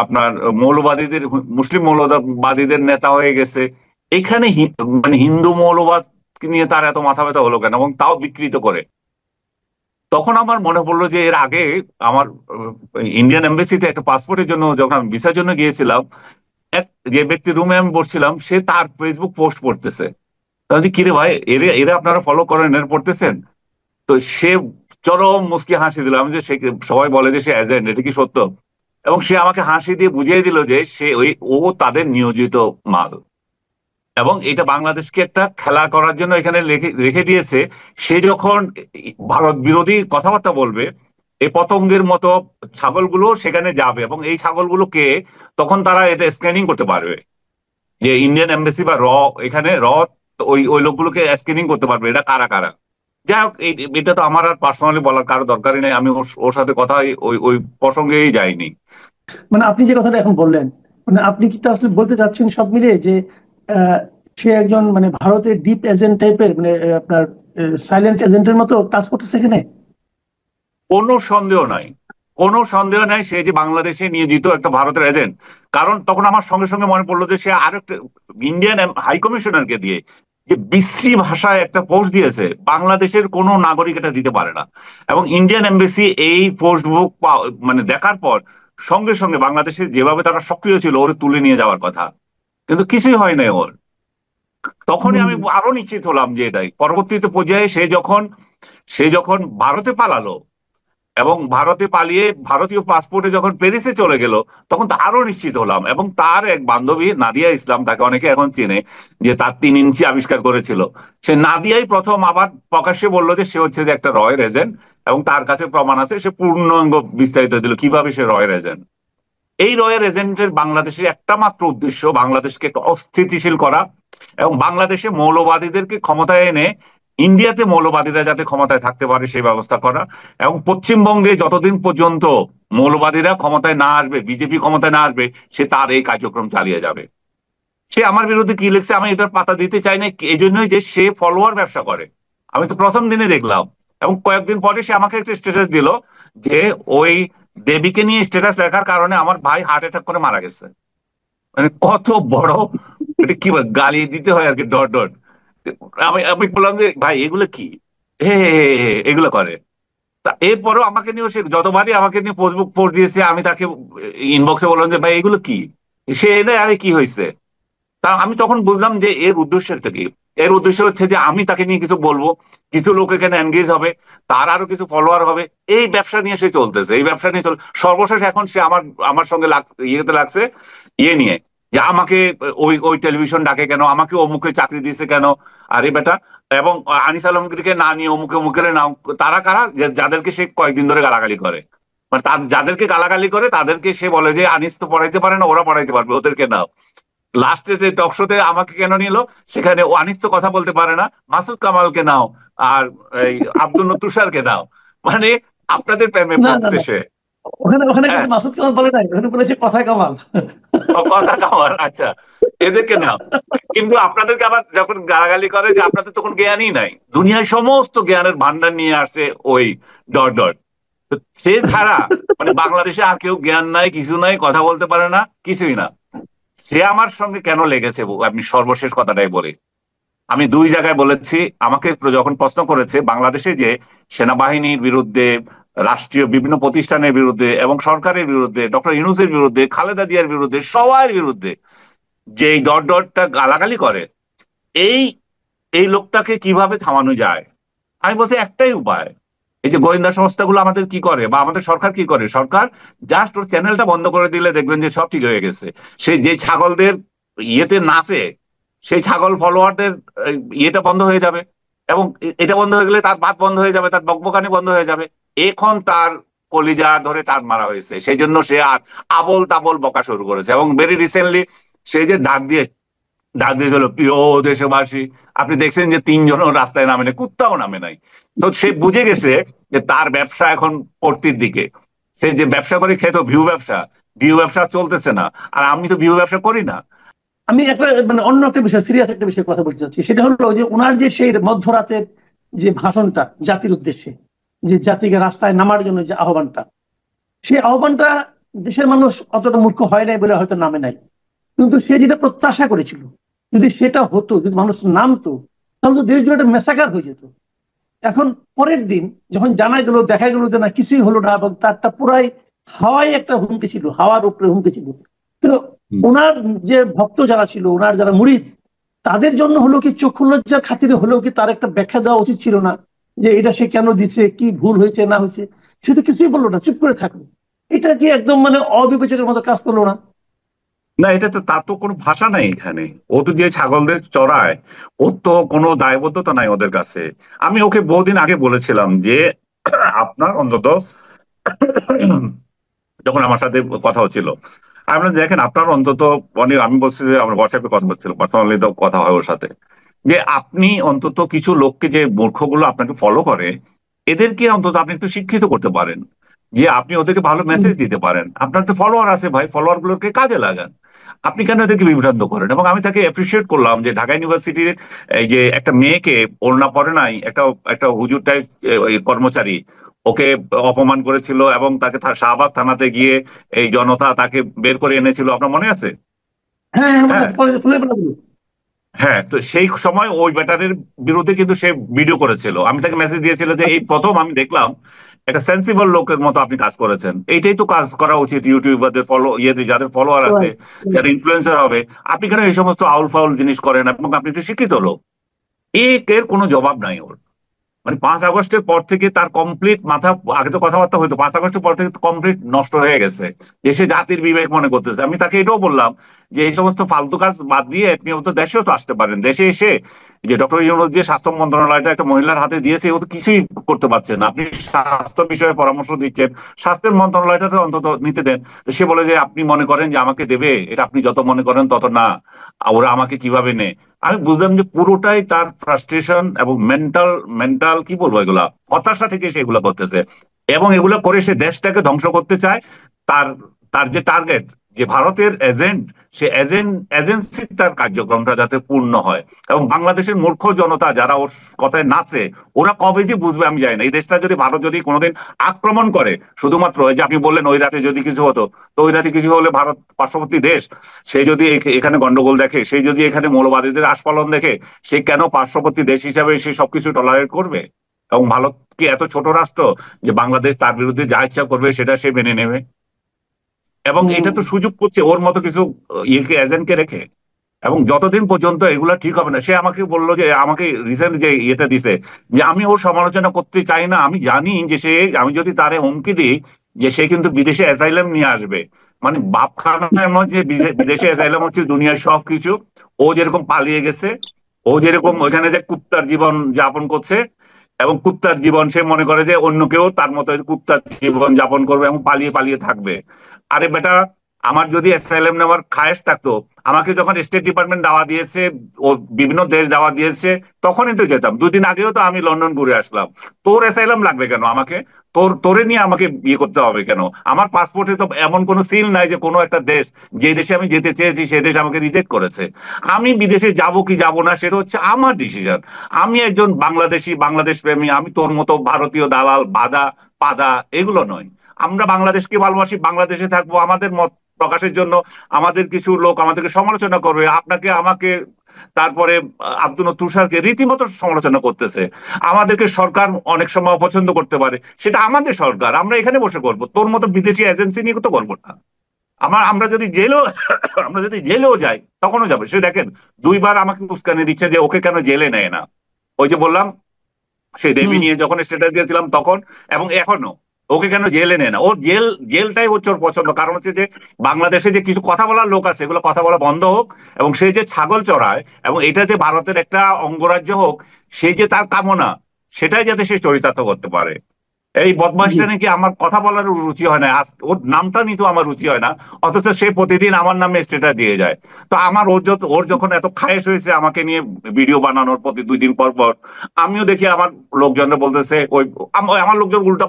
আপনার মৌলবাদীদের, মুসলিম মৌলবাদীদের নেতা হয়ে গেছে। এখানে মানে হিন্দু মৌলবাদ নিয়ে তার এত মাথা ব্যথা হলো কেন, এবং তাও বিকৃত করে। তখন আমার মনে পড়লো যে এর আগে আমার ইন্ডিয়ান এম্বাসিতে একটা পাসপোর্টের জন্য যখন আমি ভিসার জন্য গিয়েছিলাম, এক যে ব্যক্তির রুমে আমি বসছিলাম সে তার ফেসবুক পোস্ট পড়তেছে। তাহলে কিরে ভাই, এরা এরা আপনারা ফলো করেন, এর পড়তেছেন? তো সে চরম মুচকি হাসি দিল। আমি যে সে, সবাই বলে যে সে এজেন্ট, এটা কি সত্য? এবং সে আমাকে হাসি দিয়ে বুঝিয়ে দিল যে সে ওই ও তাদের নিয়োজিত মাল, এবং এটা বাংলাদেশকে একটা খেলা করার জন্য এখানে রেখে রেখে দিয়েছে। সে যখন ভারত বিরোধী কথাবার্তা বলবে, এই পতঙ্গের মতো ছাগলগুলো সেখানে যাবে, এবং এই ছাগলগুলোকে তখন তারা এটা স্ক্যানিং করতে পারবে, যে ইন্ডিয়ান এম্বাসি বা এখানে ওই ওই লোকগুলোকে স্ক্যানিং করতে পারবে এটা কারা কারা। যাই হোক, এটা তো আমার আর পার্সোনালি বলার কারো দরকারই নেই, আমি ওর ওর সাথে কথা ওই ওই প্রসঙ্গেই যাইনি। মানে আপনি যে কথাটা এখন বললেন, মানে আপনি কি তা আসলে বলতে চাচ্ছেন সব মিলিয়ে যে আহ, সে একজন মানে ভারতের ডিপ এজেন্ট টাইপের, মানে আপনার সাইলেন্ট এজেন্টের মতো কাজ করতেছে এখানে? কোনো সন্দেহ নাই, কোনো সন্দেহ নাই সে যে বাংলাদেশে নিয়োজিত একটা ভারতের এজেন্ট। কারণ তখন আমার সঙ্গে সঙ্গে মনে পড়লো যে সে আরেকটা ইন্ডিয়ান হাই কমিশনারকে দিয়ে যে বিশ্রী ভাষায় একটা পোস্ট দিয়েছে, বাংলাদেশের কোনো নাগরিক এটা দিতে পারে না। এবং ইন্ডিয়ান এমবাসি এই পোস্ট বুক মানে দেখার পর সঙ্গে সঙ্গে বাংলাদেশে যেভাবে তারা সক্রিয় ছিল ওরে তুলে নিয়ে যাওয়ার কথা, কিন্তু কিছুই হয় না ওর। তখনই হম। আমি আরো নিশ্চিত হলাম যে এটাই পরবর্তীতে পর্যায়ে সে যখন ভারতে পালালো, এবং ভারতে পালিয়ে ভারতীয় পাসপোর্টে যখন প্যারিসে চলে গেল, তখন তো আরো নিশ্চিত হলাম। এবং তার এক বান্ধবী নাদিয়া ইসলাম, তাকে অনেকে এখন চেনে, যে তার 3 ইঞ্চি আবিষ্কার করেছিল, সে নাদিয়াই প্রথম আবার প্রকাশ্যে বললো যে সে হচ্ছে যে একটা রয়ের এজেন্ট, এবং তার কাছে প্রমাণ আছে। সে পূর্ণাঙ্গ বিস্তারিত দিল কিভাবে সে রয়ের এজেন্ট। এই রয়ের এজেন্টের বাংলাদেশের একটা মাত্র উদ্দেশ্য বাংলাদেশকে একটা অস্থিতিশীল করা, এবং বাংলাদেশে মৌলবাদীদেরকে ক্ষমতায় এনে ইন্ডিয়াতে মৌলবাদীরা যাতে ক্ষমতায় থাকতে পারে সেই ব্যবস্থা করা। এবং পশ্চিমবঙ্গে যতদিন পর্যন্ত মৌলবাদীরা ক্ষমতায় না আসবে, বিজেপি ক্ষমতায় না আসবে, সে তার এই কার্যক্রম চালিয়ে যাবে। সে আমার বিরুদ্ধে কি লিখছে আমি এটার পাতা দিতে চাই না, এই জন্যই যে সে ফলোয়ার ব্যবসা করে। আমি তো প্রথম দিনে দেখলাম, এবং কয়েকদিন পরে সে আমাকে একটা স্ট্যাটাস দিল যে ওই দেবীকে নিয়ে স্ট্যাটাস লেখার কারণে আমার ভাই হার্ট অ্যাটাক করে মারা গেছে। মানে কত বড়, এটা কি বলে, গালি দিতে হয় আর কি, ডট ডট। আমি আমি বললাম যে ভাই এগুলো কি, হে হে হে হে, এগুলো করে। তা এরপরও আমাকে নিয়ে, সে যতবারই আমাকে নিয়ে ফেসবুক পোস্ট দিয়েছে আমি তাকে ইনবক্সে বললাম যে ভাই এগুলো কি, সে এলে আরে কি হয়েছে। তা আমি তখন বুঝলাম যে এর উদ্দেশ্যটা কি। এর উদ্দেশ্য হচ্ছে যে আমি তাকে নিয়ে কিছু বলবো, কিছু লোক এখানে এনগেজ হবে, তার আরো কিছু ফলোয়ার হবে, এই ব্যবসা নিয়ে সে চলতেছে, এই ব্যবসা নিয়ে সর্বশেষ এখন সে আমার আমার সঙ্গে ইয়েতে লাগছে, ইয়ে নিয়ে, যে আমাকে ওই ওই টেলিভিশন ডাকে কেন, আমাকে অমুকে চাকরি দিয়েছে কেন, আরে বেটা। এবং আনিস আলমগীরকে না নিয়ে অমুকে অমুকের নাম, তারা কারা যাদেরকে সে কয়েকদিন ধরে গালাগালি করে, মানে যাদেরকে গালাগালি করে তাদেরকে সে বলে যে আনিস তো পড়াইতে পারে না, ওরা পড়াইতে পারবে, ওদেরকে নাও। লাস্টে যে টক শোতে আমাকে কেন নিল, সেখানে ও আনিস তো কথা বলতে পারে না, মাসুদ কামালকে নাও, আর এই আব্দুল তুষারকে নাও। মানে আপনাদের প্রেমে না না পড়ছে না, সে। ওখানে ওখানে হ্যাঁ, কিন্তু মাসুদ কামাল বলে নাই, ওখানে বলেছে কথা কামাল। ও কথা কামাল, আচ্ছা, এদেরকে নাও। কিন্তু আপনাদেরকে আবার যখন গালাগালি করে যে আপনাদের তখন জ্ঞানই নাই, দুনিয়ায় সমস্ত জ্ঞানের ভান্ডার নিয়ে আসছে ওই ডট ডট। তো সে ছাড়া মানে বাংলাদেশে আর কেউ জ্ঞান নাই, কিছু নাই, কথা বলতে পারে না, কিছুই না। সে আমার সঙ্গে কেন লেগেছে আমি সর্বশেষ কথাটাই বলি। আমি 2 জায়গায় বলেছি, আমাকে যখন প্রশ্ন করেছে বাংলাদেশে যে সেনাবাহিনীর বিরুদ্ধে, রাষ্ট্রীয় বিভিন্ন প্রতিষ্ঠানের বিরুদ্ধে এবং সরকারের বিরুদ্ধে, ডক্টর ইউনূসের বিরুদ্ধে, খালেদা জিয়ার বিরুদ্ধে, সবার বিরুদ্ধে যে এই ডট ডটটা গালাগালি করে, এই এই লোকটাকে কিভাবে থামানো যায়। আমি বলছি একটাই উপায়, এই যে গোয়েন্দা সংস্থাগুলো আমাদের কি করে বা আমাদের সরকার কি করে, সরকার জাস্ট ওর চ্যানেলটা বন্ধ করে দিলে দেখবেন যে সব ঠিক হয়ে গেছে। সে যে ছাগলদের ইয়েতে নাচে, সেই ছাগল ফলোয়ারদের ইয়েটা বন্ধ হয়ে যাবে, এবং এটা বন্ধ হয়ে গেলে তার ভাত বন্ধ হয়ে যাবে, তার বকবকানি বন্ধ হয়ে যাবে। এখন তার কলিজা ধরে টান মারা হয়েছে, সেই জন্য সে আর আবল তাবল বকা শুরু করেছে। এবং ভেরি রিসেন্টলি সে যে ডাক দিয়েছিল প্রিয় দেশবাসী, আপনি দেখছেন যে 3জনও রাস্তায় নামে নাই, কুত্তাও নামে নাই। তো সে বুঝে গেছে যে তার ব্যবসা এখন পড়তির দিকে। সে যে ব্যবসা করে খেত ভিউ ব্যবসা চলতেছে না, আর আমি তো ভিউ ব্যবসা করি না। আমি একটা মানে অন্য একটা বিষয়, সিরিয়াস একটা বিষয়ে কথা বলতে চাচ্ছি। সেটা হলো যে ওনার যে সেই মধ্যরাতের যে ভাষণটা জাতির উদ্দেশ্যে, যে জাতিকে রাস্তায় নামার জন্য যে আহ্বানটা, সেই আহ্বানটা দেশের মানুষ অতটা মূর্খ হয় নাই বলে হয়তো নামে নাই, কিন্তু সে যেটা প্রত্যাশা করেছিল যদি সেটা হতো, যদি মানুষ নামতো, তাহলে তো দেশ জুড়ে একটা মেসাকার হয়ে যেত। এখন পরের দিন যখন জানা গেল, দেখা গেল যে না কিছুই হলো না, এবং তারটা পুরাই হাওয়াই একটা হুমকি ছিল, হাওয়ার উপরে হুমকি ছিল। তো হুম। ওনার যে ভক্ত যারা ছিল, ওনার যারা মুরিদ, তাদের জন্য হলো কি চক্ষু লজ্জার খাতিরে হলেও কি তার একটা ব্যাখ্যা দেওয়া উচিত ছিল না, যে এটা সে কেন দিছে, কি ভুল হয়েছে না হয়েছে? সে তো কিছুই বললো না, চুপ করে থাকলো। এটা কি একদম মানে অবিবেচকের মতো কাজ করলো না? না, এটা তো, তার তো কোনো ভাষা নাই এখানে। ও তো যে ছাগলদের চড়ায়, ওর তো কোনো দায়বদ্ধতা নাই ওদের কাছে। আমি ওকে বহুদিন আগে বলেছিলাম যে আপনার অন্তত যখন আমার সাথে কথা হচ্ছিল, আমি বললাম, দেখেন আপনার অন্তত, মানে আমি বলছি যে আমার হোয়াটসঅ্যাপে কথা হচ্ছিল, পার্সোনালি তো কথা হয় ওর সাথে, যে আপনি অন্তত কিছু লোককে, যে মূর্খগুলো আপনাকে ফলো করে, এদেরকে অন্তত আপনি একটু শিক্ষিত করতে পারেন, যে আপনি ওদেরকে ভালো হুম। মেসেজ দিতে পারেন। আপনার তো ফলোয়ার আছে ভাই, ফলোয়ার গুলোকে কাজে লাগান। আপনি কেন এদেরকে বিভ্রান্ত করেন? এবং আমি তাকে অ্যাপ্রিসিয়েট করলাম যে ঢাকা ইউনিভার্সিটির এই যে একটা মেয়েকে, ওড়না পরে নাই, একটা একটা হুজুর টাইপ কর্মচারী ওকে অপমান করেছিল, এবং তাকে শাহবাগ থানাতে গিয়ে এই জনতা তাকে বের করে এনেছিল, আপনার মনে আছে? হ্যাঁ হ্যাঁ, মনে হ্যাঁ, আছে, ফুলে ফেলা দিল। হ্যাঁ। তো সেই সময় ওই ব্যাটারির বিরুদ্ধে কিন্তু সে ভিডিও করেছিল। আমি তাকে মেসেজ দিয়েছিল যে এই আচ্ছা। প্রথম আমি দেখলাম একটা সেন্সিবল লোকের মতো আপনি কাজ করেছেন। এইটাই তো কাজ করা উচিত ইউটিউবারদের, যাদের ফলোয়ার আছে, Right, right. যারা ইনফ্লুয়েন্সার হবে। আপনি কেন এই সমস্ত আউল ফাউল জিনিস করেন? এবং আপনি একটু শিক্ষিত লোক। এর কোনো জবাব নাই ওর। মানে 5 আগস্টের পর থেকে তার কমপ্লিট মাথা, আগে তো কথাবার্তা হয়তো, 5 আগস্টের পর থেকে কমপ্লিট নষ্ট হয়ে গেছে, যে সে জাতির বিবেক মনে করতেছে। আমি তাকে এটাও বললাম যে এই সমস্ত ফালতু কাজ বাদ দিয়ে আপনি তো দেশেও তো আসতে পারেন। দেশে এসে যে ডক্টর ইউনূস যে স্বাস্থ্য মন্ত্রণালয়টা একটা মহিলার হাতে দিয়েছে, ও তো কিছুই করতে পারছে না। আপনি স্বাস্থ্য বিষয়ে পরামর্শ দিচ্ছেন, স্বাস্থ্যের মন্ত্রণালয়টা তো অন্তত নিতে দেন। তো সে বলে যে আপনি মনে করেন যে আমাকে দেবে, এটা আপনি যত মনে করেন তত না, ওরা আমাকে কিভাবে নেয়। আমি বুঝলাম যে পুরোটাই তার ফ্রাস্ট্রেশন এবং মেন্টাল মেন্টাল কি বলবো, এগুলা হতাশা থেকে সে এগুলা করতেছে। এবং এগুলা করে সে দেশটাকে ধ্বংস করতে চায়। তার তার যে টার্গেট, যে ভারতের এজেন্ট, সে এজেন্সি তার কার্যক্রমটা যাতে পূর্ণ হয়। এবং বাংলাদেশের মূর্খ জনতা যারা ওর কথায় নাচে, ওরা কবে যে বুঝবে আমি জানি না। এই দেশটা যদি ভারত যদি কোনোদিন আক্রমণ করে, শুধুমাত্র ওই যে আপনি বললেন ওই রাতে যদি কিছু হতো, তো ওই রাতে কিছু হলে ভারত পার্শ্ববর্তী দেশ, সে যদি এখানে গন্ডগোল দেখে, সে যদি এখানে মৌলবাদীদের আস্ফালন দেখে, সে কেন পার্শ্ববর্তী দেশ হিসাবে সে সবকিছু টলারেট করবে? এবং ভারত কি এত ছোট রাষ্ট্র যে বাংলাদেশ তার বিরুদ্ধে যা ইচ্ছা করবে সেটা সে মেনে নেবে? এবং হুম। এটা তো সুযোগ করছে ওর মতো কিছু ইয়েকে, এজেন্টকে রেখে। এবং যতদিন পর্যন্ত এগুলা ঠিক হবে না, সে আমাকে বললো যে, আমাকে রিসেন্ট যে ইয়েটা দিছে, যে আমি ওর সমালোচনা করতে চাই না, আমি জানি যে সে, আমি যদি তারে হুমকি দিই যে সে কিন্তু বিদেশে অ্যাসাইলাম নিয়ে আসবে, মানে বাপখানার মধ্যে বিদেশে অ্যাসাইলাম হচ্ছে দুনিয়ার সবকিছু। ও যেরকম পালিয়ে গেছে, ও যেরকম ওইখানে যে কুত্তার জীবন যাপন করছে, এবং কুত্তার জীবন সে মনে করে যে অন্য কেউ তার মতো কুত্তার জীবন যাপন করবে এবং পালিয়ে পালিয়ে থাকবে। আরে বেটা, আমার যদি অ্যাসাইলাম নেওয়ার খায়েশ থাকতো, আমাকে যখন স্টেট ডিপার্টমেন্ট দাওয়া দিয়েছে, ও বিভিন্ন দেশ দাওয়া দিয়েছে, তখনই তো যেতাম। 2 দিন আগেও তো আমি লন্ডন ঘুরে আসলাম। তোর অ্যাসাইলাম লাগবে কেন আমাকে? তোরে নিয়ে আমাকে ইয়ে করতে হবে কেন? আমার পাসপোর্টে তো এমন কোনো সিল নাই যে কোনো একটা দেশ, যে দেশে আমি যেতে চেয়েছি সেই দেশ আমাকে রিজেক্ট করেছে। আমি বিদেশে যাব কি যাব না সেটা হচ্ছে আমার ডিসিশন। আমি একজন বাংলাদেশি, বাংলাদেশ প্রেমী। আমি তোর মতো ভারতীয় দালাল, বাদা পাদা এগুলো নয়। আমরা বাংলাদেশকে ভালোবাসি, বাংলাদেশে থাকবো। আমাদের মত প্রকাশের জন্য আমাদের কিছু লোক আমাদেরকে সমালোচনা করবে, আপনাকে আমাকে, তারপরে আব্দুল তুষারকে রীতিমতো সমালোচনা করতেছে। আমাদেরকে সরকার অনেক সময় অপছন্দ করতে পারে, সেটা আমাদের সরকার, আমরা এখানে বসে করবো। তোর মতো বিদেশি এজেন্সি নিয়ে তো করবো না। আমরা যদি জেলেও আমরা যদি জেলেও যাই তখনও যাবে। সে দেখেন 2বার আমাকে উস্কানি দিচ্ছে যে ওকে কেন জেলে নেয় না। ওই যে বললাম, সেই দেবী হুম। নিয়ে যখন স্ট্যাটাস দিয়েছিলাম তখন, এবং এখনো, ওকে কেন জেলে নেয় না। ওর জেলটাই হচ্ছে ওর পছন্দ। কারণ হচ্ছে যে বাংলাদেশে যে কিছু কথা বলার লোক আছে, এগুলো কথা বলা বন্ধ হোক। এবং সেই যে ছাগল চড়ায়, এবং এটা যে ভারতের একটা অঙ্গরাজ্য হোক, সেই যে তার কামনা, সেটাই যাতে সে চরিতার্থ করতে পারে। এই জি। বদমাসটা নাকি আমার কথা বলার রুচি হয় না, ওর নামটা নিতেও আমার রুচি হয় না, অথচ সে প্রতিদিন আমার নামে স্ট্যাটাস দিয়ে যায়। তো আমার, ওর যখন এত খায়েশ হয়েছে আমাকে নিয়ে ভিডিও বানানোর প্রতি 2 দিন পর পর, আমিও দেখি আমার লোকজনরা বলতেছে, ওই আমার লোকজন উল্টা